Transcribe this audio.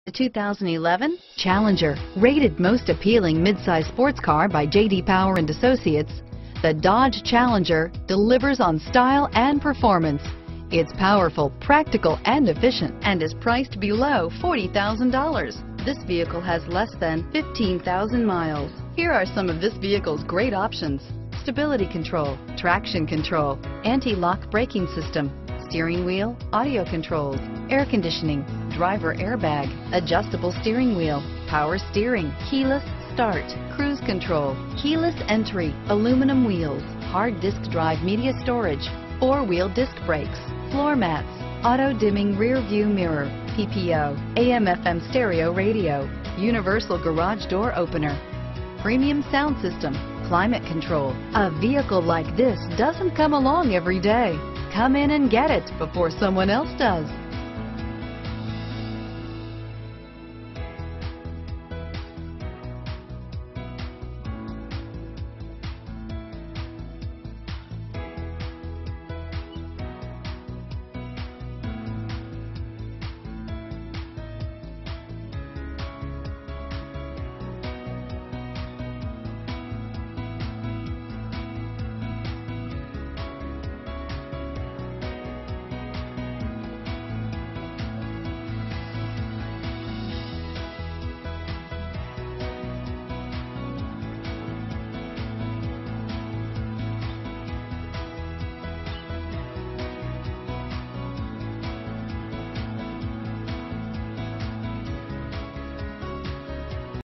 The 2011 Challenger, rated most appealing midsize sports car by J.D. Power and Associates, the Dodge Challenger delivers on style and performance. It's powerful, practical, and efficient, and is priced below $40,000. This vehicle has less than 15,000 miles. Here are some of this vehicle's great options: stability control, traction control, anti-lock braking system, steering wheel audio controls, air conditioning, driver airbag, adjustable steering wheel, power steering, keyless start, cruise control, keyless entry, aluminum wheels, hard disk drive media storage, four-wheel disc brakes, floor mats, auto-dimming rear view mirror, PPO, AM/FM stereo radio, universal garage door opener, premium sound system, climate control. A vehicle like this doesn't come along every day. Come in and get it before someone else does.